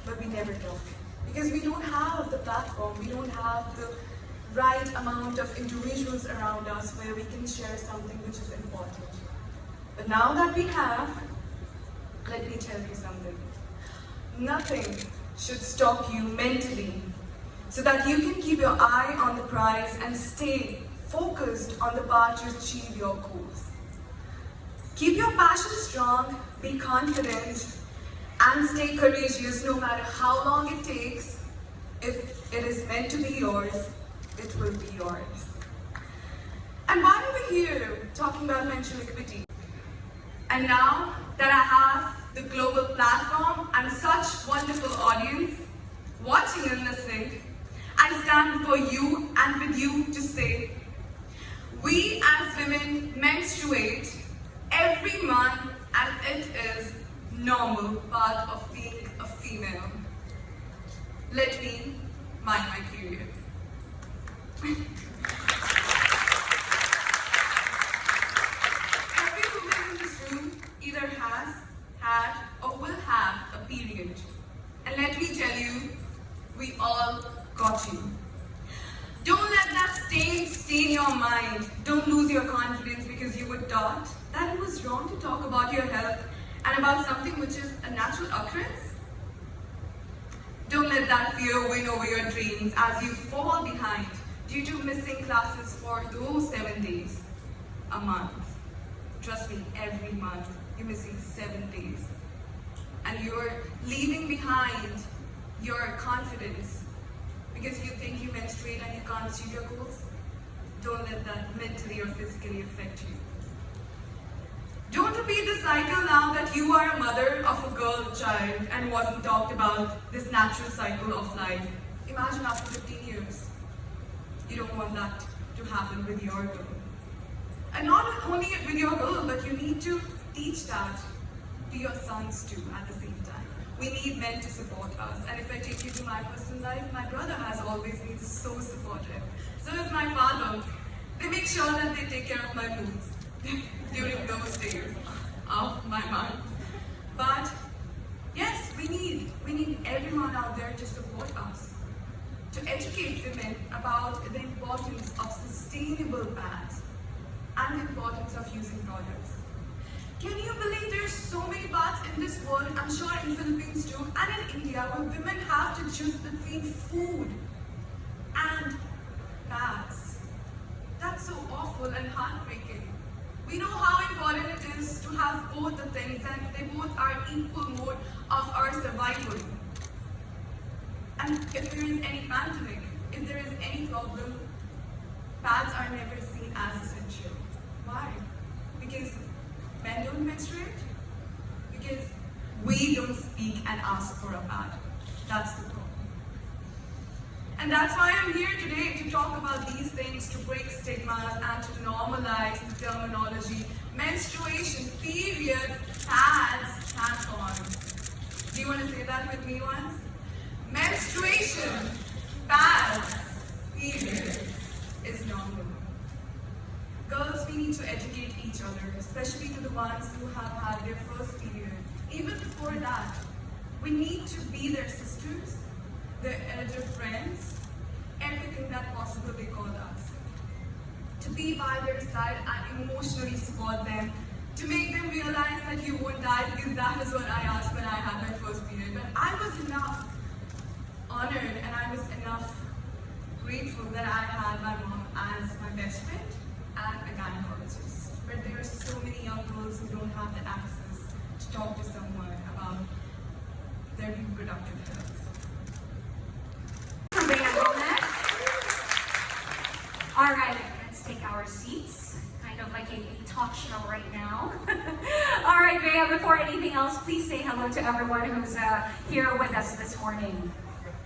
but we never talk. Because we don't have the platform, we don't have the right amount of individuals around us where we can share something which is important. But now that we have, let me tell you something. Nothing should stop you mentally so that you can keep your eye on the prize and stay focused on the path to achieve your goals. Keep your passion strong, be confident, and stay courageous no matter how long it takes. If it is meant to be yours, it will be yours. And why are we here talking about menstrual equity? And now that I have the global platform and such wonderful audience watching and listening, I stand before you and with you to say, we as women menstruate every month and it is normal part of being a female. Let me mind my period. Every woman in this room either has, had, or will have a period. And let me tell you, we all got you. Don't let that stay in your mind. Don't lose your confidence because you were taught that it was wrong to talk about your health and about something which is a natural occurrence. Don't let that fear win over your dreams as you fall behind due to missing classes for those 7 days a month. Trust me, every month you're missing 7 days. And you're leaving behind your confidence because you think you menstruate and you can't achieve your goals. Don't let that mentally or physically affect you. Don't repeat the cycle now that you are a mother of a girl child and wasn't talked about this natural cycle of life. Imagine after 15 years. You don't want that to happen with your girl. And not only with your girl, but you need to teach that to your sons too at the same time. We need men to support us. And if I take you to my personal life, my brother has always been so supportive. So is my father. They make sure that they take care of my moods during those days of my month. But yes, we need everyone out there to support us, to educate women about the importance of sustainable pads and the importance of using products. Can you believe there's so many paths in this world, I'm sure in Philippines too, and in India, where women have to choose between food and pads? That's so awful and heartbreaking. We know how important it is to have both the things, and they both are equal mode of our survival. And if there is any pandemic, if there is any problem, pads are never seen as essential. Why? Because men don't menstruate? Because we don't speak and ask for a pad. That's the problem. And that's why I'm here today to talk about these things, to break stigmas and to normalize the terminology. Menstruation, period, pads, tampons. Do you want to say that with me once? Menstruation, pads, period is normal. Girls, we need to educate each other, especially to the ones who have had their first period. Even before that, we need to be their sisters, their elder friends, everything that possible they call us. To be by their side and emotionally support them, to make them realize that you won't die, because that is what I asked when I had my first period. But I was enough honored and I was enough grateful that I had my mom as my best friend and a gynecologist. But there are so many young girls who don't have the access to talk to someone about their reproductive health. All right, let's take our seats. Kind of like a talk show right now. All right, Bea, before anything else, please say hello to everyone who's here with us this morning.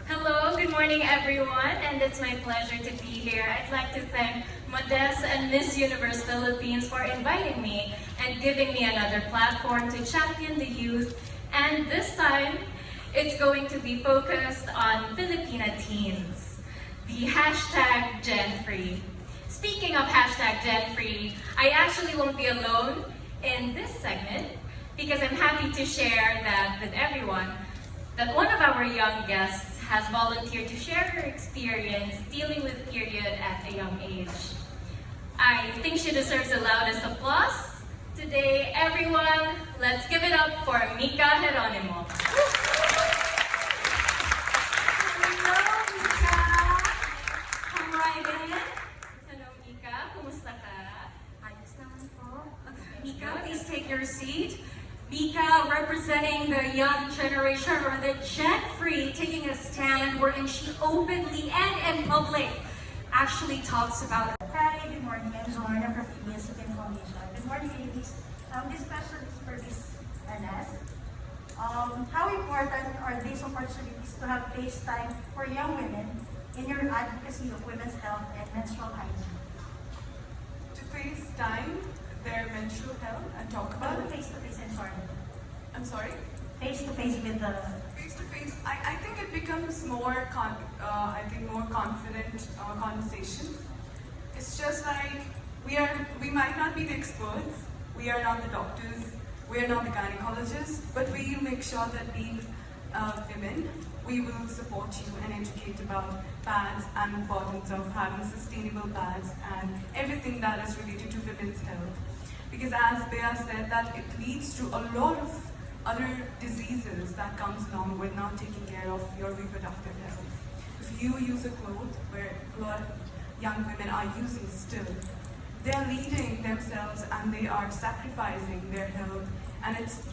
Hello, good morning everyone, and it's my pleasure to be here. I'd like to thank Modessa and Miss Universe Philippines for inviting me and giving me another platform to champion the youth. And this time, it's going to be focused on Filipina teens. The hashtag GenFree. Speaking of hashtag GenFree, I actually won't be alone in this segment because I'm happy to share that with everyone that one of our our young guests has volunteered to share her experience dealing with period at a young age. I think she deserves the loudest applause. Today, everyone, let's give it up for Mika Geronimo. Hello, Mika! Come right in. Hello, Mika. Kumusta ka? Ayos naman po. Mika, please take your seat. Mika, representing the young generation or the Gen Free, taking a stand wherein she openly and in public actually talks about it. Hi, good morning. I'm Zorna from PBS Foundation. Good morning, ladies. This question is for Ms. Harnaaz. How important are these opportunities to have face time for young women in your advocacy of women's health and menstrual hygiene? To FaceTime their menstrual health and talk about it. Face-to-face, I'm sorry. I'm sorry? Face-to-face with the... Face to face, I think it becomes more more confident conversation. It's just like we might not be the experts, we are not the doctors, we are not the gynecologists, but we make sure that being women, we will support you and educate about pads and importance of having sustainable pads and everything that is related to women's health. Because as Bea said, that it leads to a lot of other diseases that comes along with not taking care of your reproductive health. If you use a cloth where a lot of young women are using still, they're leading themselves and they are sacrificing their health, and it's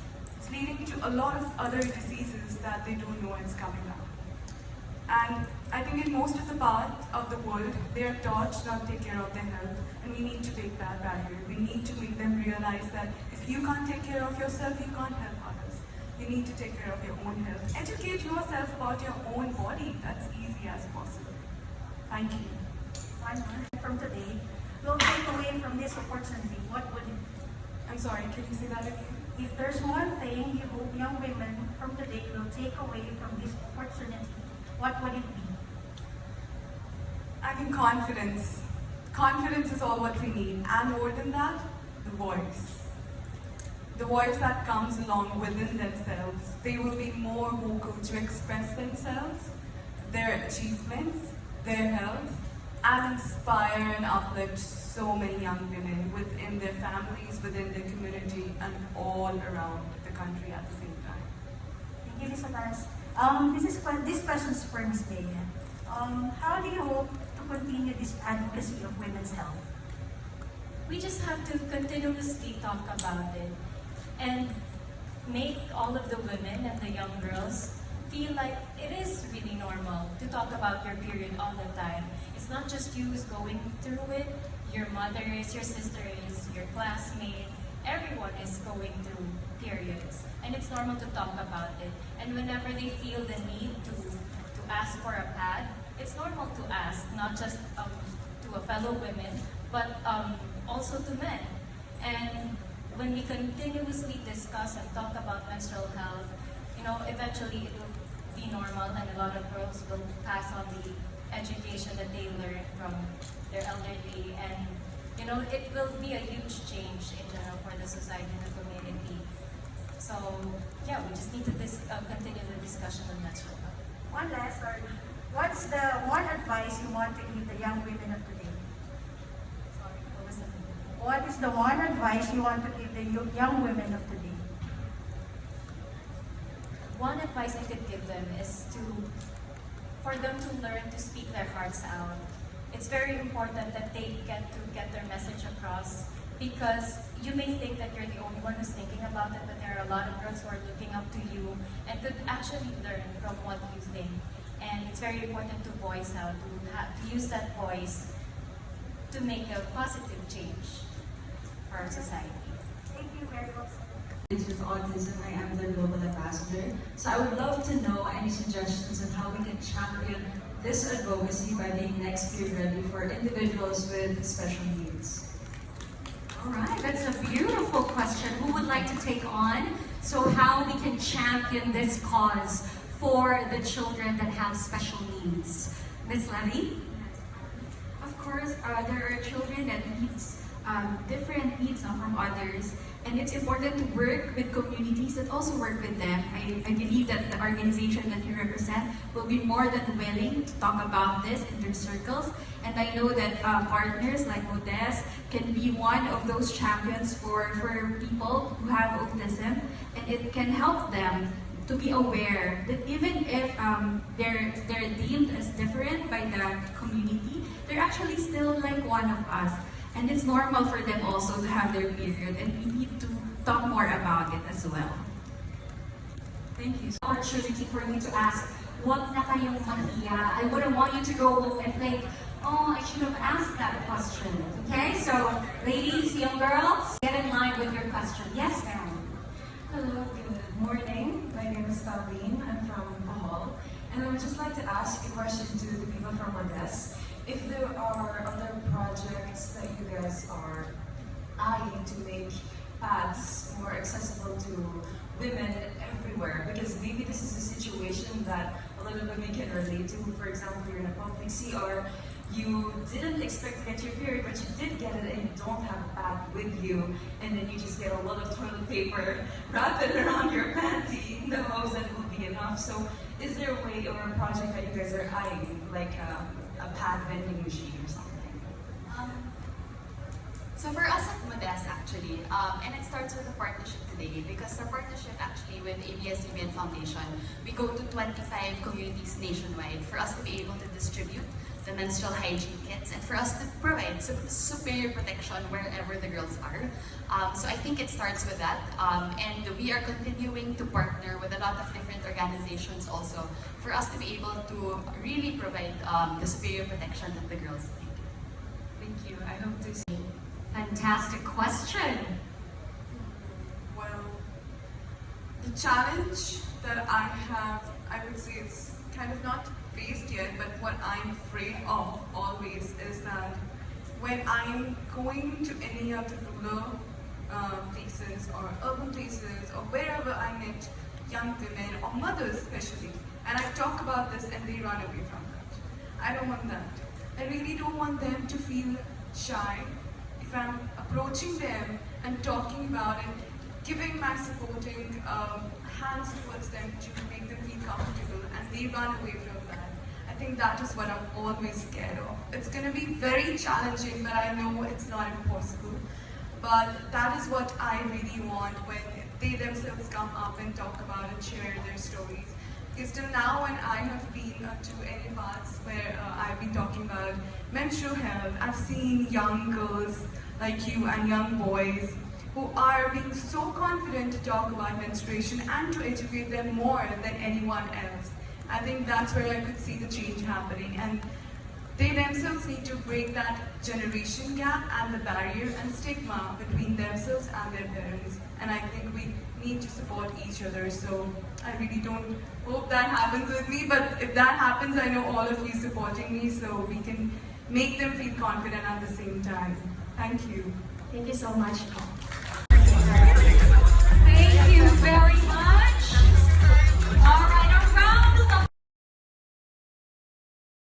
leading to a lot of other diseases that they don't know it's coming up. And I think in most of the parts of the world, they are taught not to take care of their health, and we need to break that barrier. We need to make them realize that if you can't take care of yourself, you can't help others. You need to take care of your own health. Educate yourself about your own body. That's easy as possible. Thank you. One month from today will take away from this opportunity. What would it be? I'm sorry, can you say that again? If there's one thing you hope young women from today will take away from this opportunity, what would it be? I think confidence. Confidence is all what we need. And more than that, the voice. The voice that comes along within themselves. They will be more vocal to express themselves, their achievements, their health, and inspire and uplift so many young women within their families, within their community, and all around the country at the same time. Thank you, Ms. Harnaaz. This question is for Ms. Bea. How do you hope to continue this advocacy of women's health? We just have to continuously talk about it and make all of the women and the young girls feel like it is really normal to talk about your period all the time. It's not just you who's going through it, your mother is, your sister is, your classmate, everyone is going through periods. And it's normal to talk about it. And whenever they feel the need to ask for a pad, it's normal to ask, not just to a fellow women, but also to men. And when we continuously discuss and talk about menstrual health, eventually it will be normal, and a lot of girls will pass on the education that they learned from their elderly, and it will be a huge change in general for the society and the community. So yeah, we just need to continue the discussion on menstrual health. One last, what's the one advice you want to give the young women of today? Sorry, what was that? What is the one advice you want to give the young women of today? One advice I could give them is for them to learn to speak their hearts out. It's very important that they get their message across, because you may think that you're the only one who's thinking about it, but there are a lot of girls who are looking up to you and could actually learn from what you think. And it's very important to voice out, to use that voice to make a positive change for our society. Thank you very much. With autism, I am their global ambassador. So I would love to know any suggestions on how we can champion this advocacy by being next year ready for individuals with special needs. All right, that's a beautiful question. Who would like to take on? So how we can champion this cause for the children that have special needs? Ms. Levy? Of course, there are children that needs different needs from others. And it's important to work with communities that also work with them. I believe that the organization that you represent will be more than willing to talk about this in their circles. And I know that partners like Modest can be one of those champions for people who have autism. And it can help them to be aware that even if they're deemed as different by the community, they're actually still like one of us. And it's normal for them also to have their period, and we need to talk more about it as well. Thank you. Opportunity for you to ask, wag na kayong mahiya. I wouldn't want you to go home and think, oh, I should have asked that question. Okay, so ladies, young girls, get in line with your question. Yes, ma'am. Hello, good morning. My name is Pauline. I'm from Bohol. And I would just like to ask a question to the people from Odessa. If there are other projects that you guys are eyeing to make pads more accessible to women everywhere, because maybe this is a situation that a lot of women can relate to. For example, you're in a public CR, you didn't expect to get your period, but you did get it, and you don't have a pad with you, and then you just get a lot of toilet paper, wrap it around your panty in the hopes that it will be enough. So is there a way or a project that you guys are eyeing, like a pad vending machine or something? So for us at Modest actually, and it starts with a partnership today, because our partnership actually with ABS-CBN Foundation, we go to 25 communities nationwide for us to be able to distribute the menstrual hygiene kits and for us to provide superior protection wherever the girls are. So I think it starts with that, and we are continuing to partner with a lot of different organizations also for us to be able to really provide the superior protection that the girls need. Thank you. I hope to see. Fantastic question. Well, the challenge that I have, I would say it's kind of not faced yet, but what I'm afraid of always is that when I'm going to any of the rural places or urban places or wherever I meet young women or mothers especially, and I talk about this and they run away from that. I don't want that. I really don't want them to feel shy if I'm approaching them and talking about it, giving my supporting hands towards them to make them feel comfortable, and they run away from that. I think that is what I'm always scared of. It's going to be very challenging, but I know it's not impossible. But that is what I really want when they themselves come up and talk about it, share their stories. Because till now, when I have been to any parts where I've been talking about menstrual health, I've seen young girls like you and young boys who are being so confident to talk about menstruation and to educate them more than anyone else. I think that's where I could see the change happening, and they themselves need to break that generation gap and the barrier and stigma between themselves and their parents. And I think we need to support each other. So I really don't hope that happens with me, but if that happens, I know all of you supporting me, so we can make them feel confident at the same time. Thank you. Thank you so much. Thank you very